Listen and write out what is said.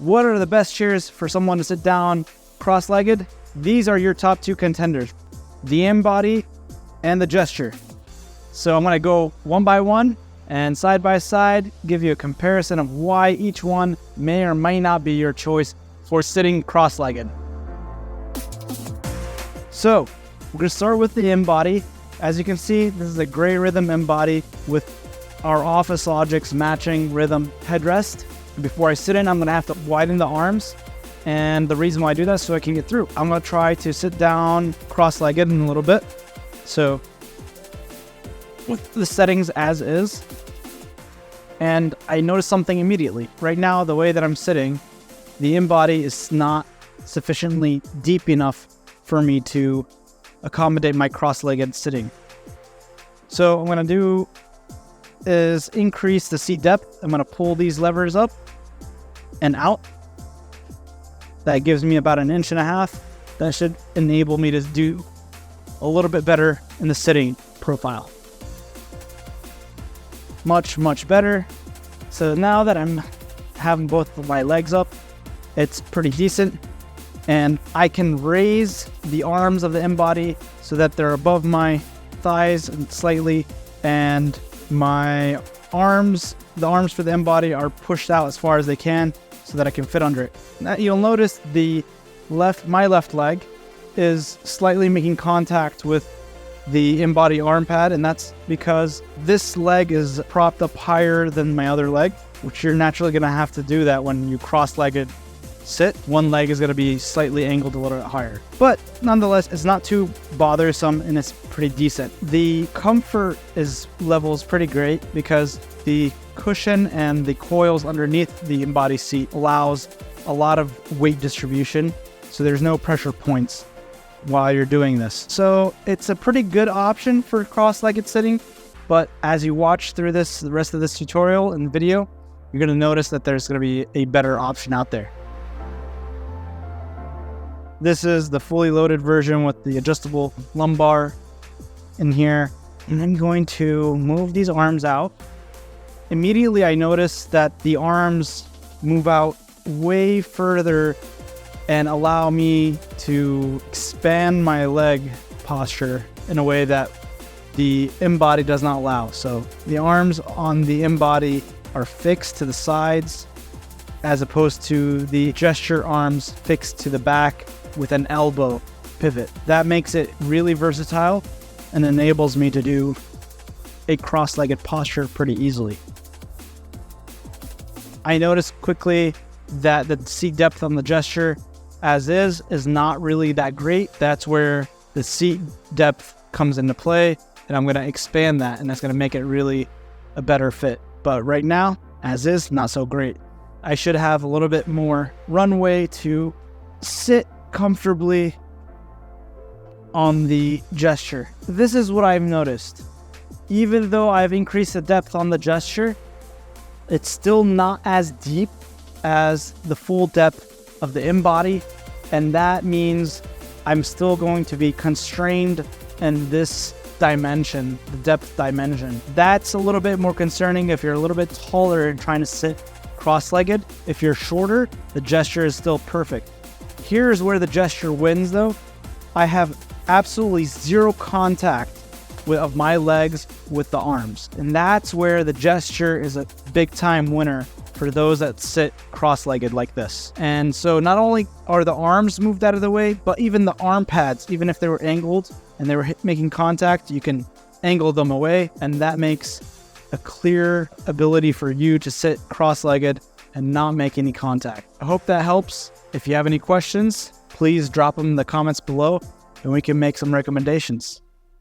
What are the best chairs for someone to sit down cross-legged? These are your top 2 contenders, the Embody and the Gesture. So I'm going to go one by one and side by side, give you a comparison of why each one may or may not be your choice for sitting cross-legged. So we're going to start with the Embody. As you can see, this is a gray rhythm Embody with our OfficeLogix matching rhythm headrest. Before I sit in, I'm going to have to widen the arms. And the reason why I do that is so I can get through. I'm going to try to sit down cross-legged in a little bit. So with the settings as is. And I noticed something immediately. Right now, the way that I'm sitting, the Embody is not sufficiently deep enough for me to accommodate my cross-legged sitting. So what I'm going to do is increase the seat depth. I'm going to pull these levers up and out. That gives me about 1.5 inches. That should enable me to do a little bit better in the sitting profile. Much, much better. So now that I'm having both of my legs up, it's pretty decent. And I can raise the arms of the Embody so that they're above my thighs and slightly, and my arms, the arms for the Embody are pushed out as far as they can so that I can fit under it. Now you'll notice my left leg is slightly making contact with the Embody arm pad, and that's because this leg is propped up higher than my other leg, which you're naturally going to have to do that when you cross-legged sit. One leg is going to be slightly angled a little bit higher. But nonetheless, it's not too bothersome and it's pretty decent. The comfort level is pretty great because the cushion and the coils underneath the Embody seat allows a lot of weight distribution, so there's no pressure points while you're doing this. So it's a pretty good option for cross-legged sitting, but as you watch through the rest of this tutorial and video, you're going to notice that there's going to be a better option out there. This is the fully loaded version with the adjustable lumbar in here. And I'm going to move these arms out. Immediately I notice that the arms move out way further and allow me to expand my leg posture in a way that the Embody does not allow. So the arms on the Embody are fixed to the sides as opposed to the Gesture arms fixed to the back with an elbow pivot. That makes it really versatile and enables me to do a cross-legged posture pretty easily. I noticed quickly that the seat depth on the Gesture as is not really that great. That's where the seat depth comes into play, and I'm going to expand that, and that's going to make it really a better fit. But right now, as is, not so great. I should have a little bit more runway to sit comfortably on the Gesture. This is what I've noticed. Even though I've increased the depth on the Gesture, it's still not as deep as the full depth of the Embody, and that means I'm still going to be constrained in this dimension, the depth dimension. That's a little bit more concerning if you're a little bit taller and trying to sit cross-legged. If you're shorter, the Gesture is still perfect. Here's where the Gesture wins though. I have absolutely zero contact of my legs with the arms, and that's where the Gesture is a big time winner for those that sit cross-legged like this. And so not only are the arms moved out of the way, but even the arm pads, even if they were angled and they were making contact, you can angle them away, and that makes a clear ability for you to sit cross-legged and not make any contact. I hope that helps. If you have any questions, please drop them in the comments below and we can make some recommendations.